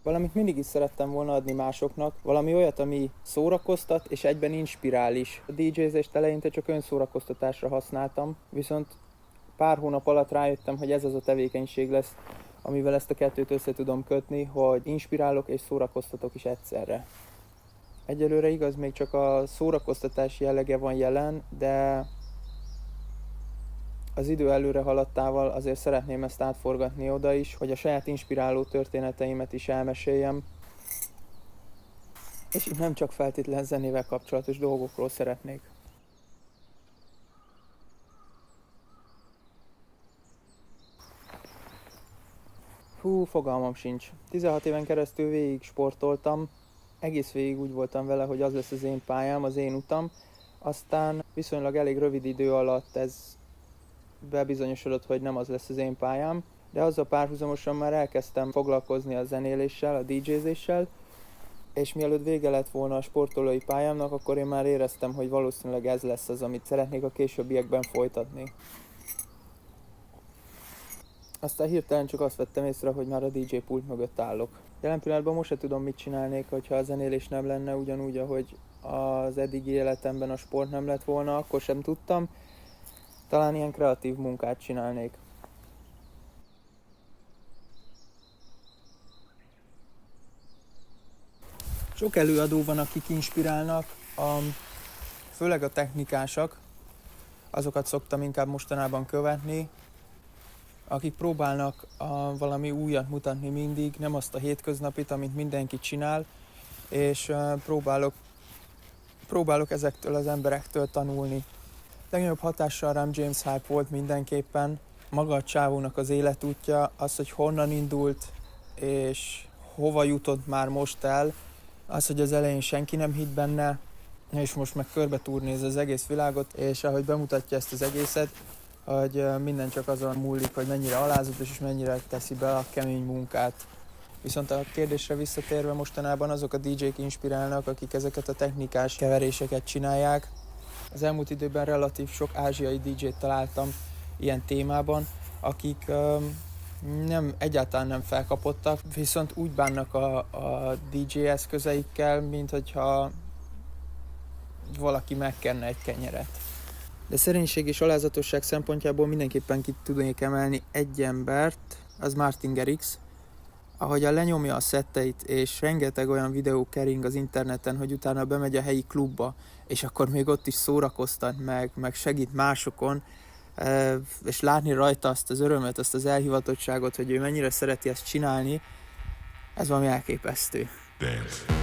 Valamit mindig is szerettem volna adni másoknak, valami olyat, ami szórakoztat és egyben inspirál is. A DJ-zést eleinte csak önszórakoztatásra használtam, viszont pár hónap alatt rájöttem, hogy ez az a tevékenység lesz, amivel ezt a kettőt össze tudom kötni, hogy inspirálok és szórakoztatok is egyszerre. Egyelőre igaz, még csak a szórakoztatás jellege van jelen, de az idő előre haladtával azért szeretném ezt átforgatni oda is, hogy a saját inspiráló történeteimet is elmeséljem. És itt nem csak feltétlen zenével kapcsolatos dolgokról szeretnék. Fogalmam sincs. 16 éven keresztül végig sportoltam, egész végig úgy voltam vele, hogy az lesz az én pályám, az én utam. Aztán viszonylag elég rövid idő alatt ez bebizonyosodott, hogy nem az lesz az én pályám, de azzal párhuzamosan már elkezdtem foglalkozni a zenéléssel, a DJ-zéssel, és mielőtt vége lett volna a sportolói pályámnak, akkor én már éreztem, hogy valószínűleg ez lesz az, amit szeretnék a későbbiekben folytatni. Aztán hirtelen csak azt vettem észre, hogy már a DJ pult mögött állok. Jelen pillanatban most se tudom, mit csinálnék, hogyha a zenélés nem lenne, ugyanúgy, ahogy az eddigi életemben a sport nem lett volna, akkor sem tudtam. Talán ilyen kreatív munkát csinálnék. Sok előadó van, akik inspirálnak, főleg a technikásak, azokat szoktam inkább mostanában követni, akik próbálnak valami újat mutatni mindig, nem azt a hétköznapit, amit mindenki csinál, és próbálok ezektől az emberektől tanulni. Legnagyobb hatással rám James Hype volt mindenképpen, maga a csávónak az életútja, az, hogy honnan indult, és hova jutott már most el, az, hogy az elején senki nem hitt benne, és most meg körbe turnéz az egész világot, és ahogy bemutatja ezt az egészet, hogy minden csak azon múlik, hogy mennyire alázatos és mennyire teszi be a kemény munkát. Viszont a kérdésre visszatérve mostanában azok a DJ-k inspirálnak, akik ezeket a technikás keveréseket csinálják. Az elmúlt időben relatív sok ázsiai DJ-t találtam ilyen témában, akik egyáltalán nem felkapottak, viszont úgy bánnak a DJ eszközeikkel, mint hogyha valaki megkenne egy kenyeret. De szerénység és alázatosság szempontjából mindenképpen ki tudnék emelni egy embert, az Martin Garrix. Ahogyan lenyomja a szetteit, és rengeteg olyan videó kering az interneten, hogy utána bemegy a helyi klubba, és akkor még ott is szórakoztat meg segít másokon, és látni rajta azt az örömet, azt az elhivatottságot, hogy ő mennyire szereti ezt csinálni, ez valami elképesztő. Dance.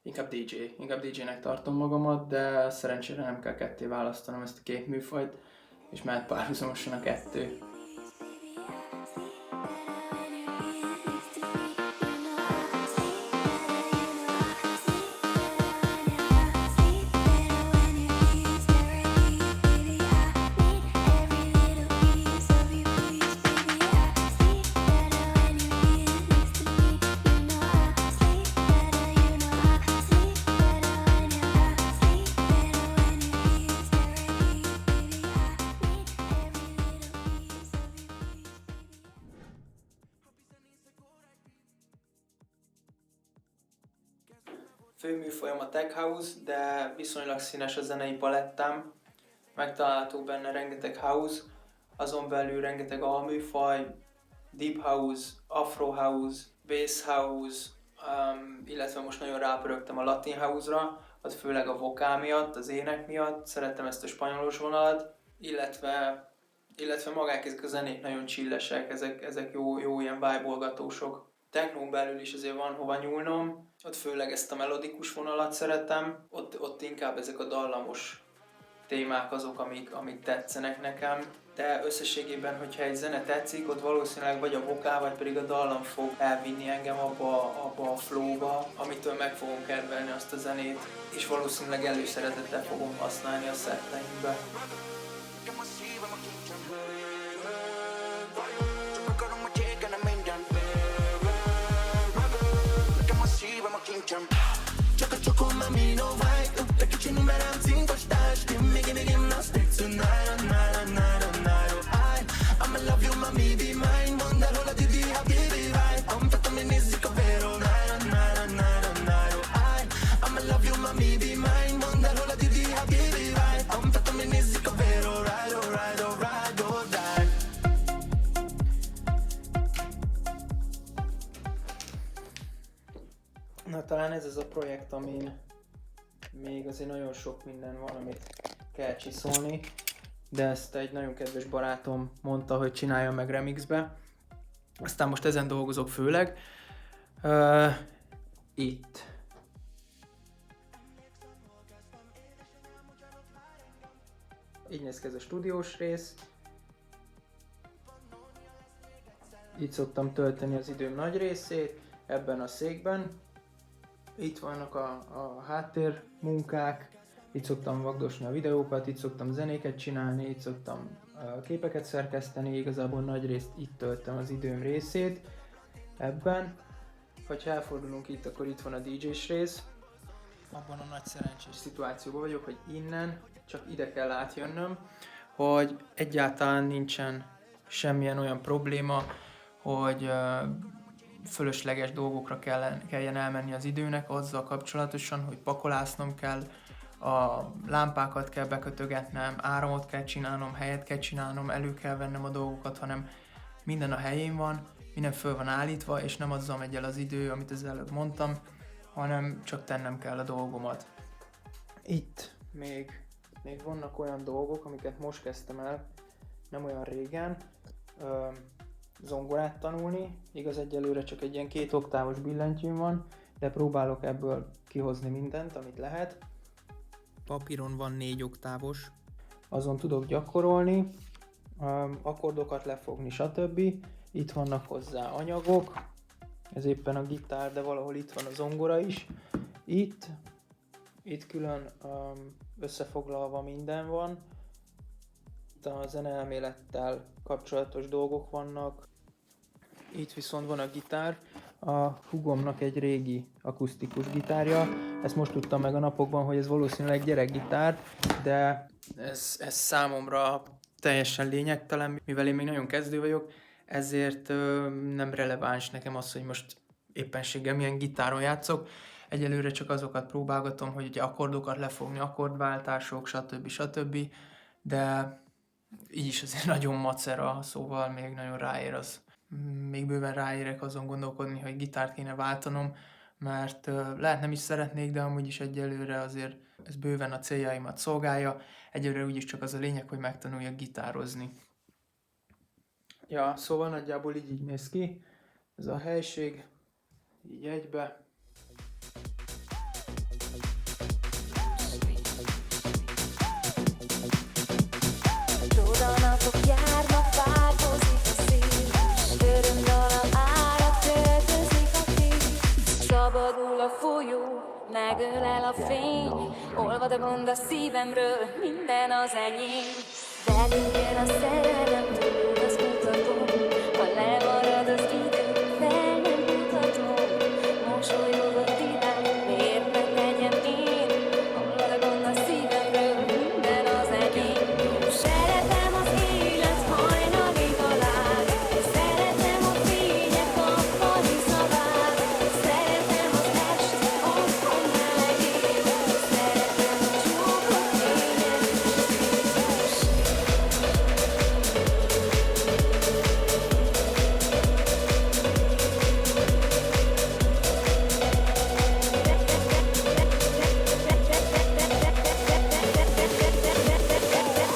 Inkább DJ-nek tartom magamat, de szerencsére nem kell ketté választanom ezt a két műfajt, és mehet párhuzamosan a kettő. Főműfajom a Tech House, de viszonylag színes a zenei palettám. Megtalálható benne rengeteg house, azon belül rengeteg alműfaj, deep house, afro house, bass house, illetve most nagyon rápörögtem a latin house-ra, az főleg a vokál miatt, az ének miatt, szerettem ezt a spanyolos vonalat, illetve magák ezek a zenék nagyon chillesek, ezek jó ilyen vibe-olgatósok. Technón belül is azért van hova nyúlnom, ott főleg ezt a melodikus vonalat szeretem, ott inkább ezek a dallamos témák azok, amik tetszenek nekem, de összességében, hogyha egy zene tetszik, ott valószínűleg vagy a vokál, vagy pedig a dallam fog elvinni engem abba a flowba, amitől meg fogom kedvelni azt a zenét, és valószínűleg előszeretettel fogom használni a setteimbe. Choco mami no vai, te que te numeram 5 stars, gimme gymnastics tonight, I, I'ma love you mami, be mine, mondar hol a didi, habibi, right, amfetamine nézzük a vero, I, I'ma love you mami, be mine, mondar hol a didi, habibi, right, amfetamine nézzük a vero, right, alright, alright, alright. Na talán ez az a projekt, amin még azért nagyon sok minden van, amit kell csiszolni, de ezt egy nagyon kedves barátom mondta, hogy csináljam meg remixbe. Aztán most ezen dolgozok főleg. Itt. Így néz ki ez a stúdiós rész. Itt szoktam tölteni az időm nagy részét, ebben a székben. Itt vannak a háttér munkák, itt szoktam vagdosni a videókat, itt szoktam zenéket csinálni, itt szoktam képeket szerkeszteni, igazából nagy részt itt töltöm az időm részét ebben. Ha elfordulunk itt, akkor itt van a DJ-s rész. Abban a nagy szerencsés szituációban vagyok, hogy innen csak ide kell átjönnöm, hogy egyáltalán nincsen semmilyen olyan probléma, hogy fölösleges dolgokra kelljen elmenni az időnek azzal kapcsolatosan, hogy pakolásznom kell, a lámpákat kell bekötögetnem, áramot kell csinálnom, helyet kell csinálnom, elő kell vennem a dolgokat, hanem minden a helyén van, minden föl van állítva, és nem azzal megy el az idő, amit az előbb mondtam, hanem csak tennem kell a dolgomat. Itt még vannak olyan dolgok, amiket most kezdtem el, nem olyan régen, zongorát tanulni, igaz egyelőre csak egy ilyen 2 oktávos billentyűm van, de próbálok ebből kihozni mindent, amit lehet. Papíron van 4 oktávos, azon tudok gyakorolni, akkordokat lefogni, stb. Itt vannak hozzá anyagok, ez éppen a gitár, de valahol itt van a zongora is. Itt külön összefoglalva minden van. Itt a zeneelmélettel kapcsolatos dolgok vannak. Itt viszont van a gitár, a hugomnak egy régi akusztikus gitárja. Ezt most tudtam meg a napokban, hogy ez valószínűleg gyerekgitár, de ez számomra teljesen lényegtelen, mivel én még nagyon kezdő vagyok, ezért nem releváns nekem az, hogy most éppenséggel milyen gitáron játszok. Egyelőre csak azokat próbálgatom, hogy ugye akkordokat lefogni, akkordváltások, stb. De így is azért nagyon macera, szóval még nagyon még bőven ráérek azon gondolkodni, hogy gitárt kéne váltanom, mert lehet nem is szeretnék, de amúgy is egyelőre azért ez bőven a céljaimat szolgálja. Egyelőre úgyis csak az a lényeg, hogy megtanuljak gitározni. Ja, szóval nagyjából így néz ki ez a helység, így egybe. folyó, megölel a fény, olvad a gond a szívemről, minden az enyém. Velünk jön a szerelem, túl az mutató, ha lemarad az idő, fel nem mutatom. Mosolyogott irány, miért ne tegyem én, olvad a gond a szívemről, minden az enyém. Szeretem az élet hajnalig a lág, szeretem a fények nappali szavát, szeretem az est, otthon melegét, szeretem a csókot kényet és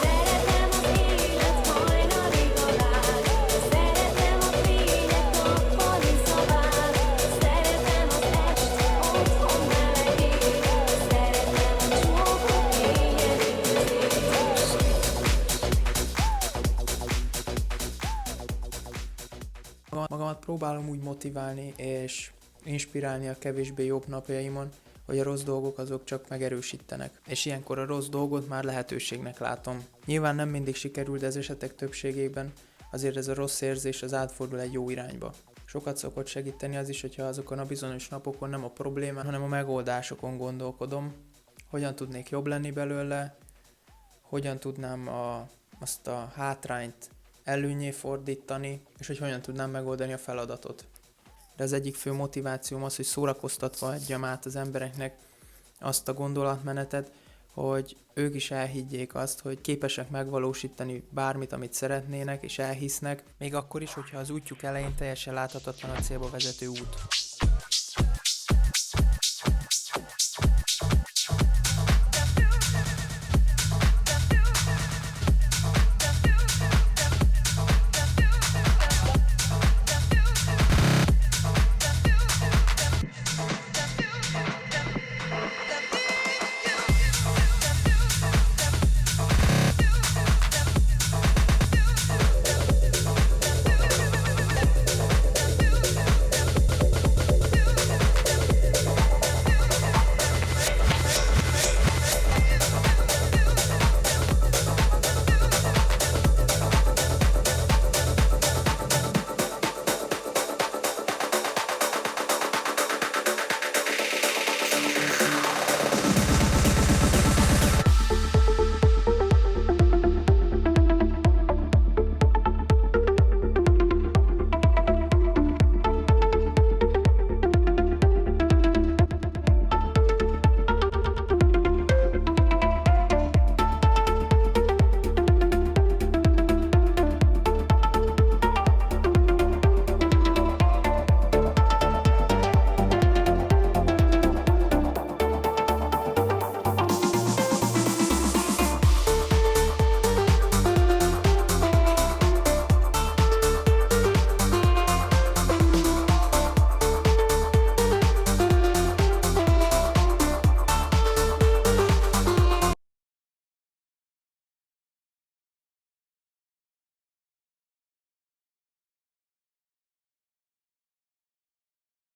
Szeretem az élet hajnalig a lág, szeretem a fények nappali szavát, szeretem az est, otthon melegét, szeretem a csókot kényet Magamat próbálom úgy motiválni és inspirálni a kevésbé jobb napjaimon, hogy a rossz dolgok azok csak megerősítenek. És ilyenkor a rossz dolgot már lehetőségnek látom. Nyilván nem mindig sikerül, de az esetek többségében azért ez a rossz érzés az átfordul egy jó irányba. Sokat szokott segíteni az is, hogyha azokon a bizonyos napokon nem a problémán, hanem a megoldásokon gondolkodom, hogyan tudnék jobb lenni belőle, hogyan tudnám azt a hátrányt előnnyé fordítani, és hogy hogyan tudnám megoldani a feladatot. De az egyik fő motivációm az, hogy szórakoztatva adjam át az embereknek azt a gondolatmenetet, hogy ők is elhiggyék azt, hogy képesek megvalósítani bármit, amit szeretnének, és elhisznek, még akkor is, hogyha az útjuk elején teljesen láthatatlan a célba vezető út.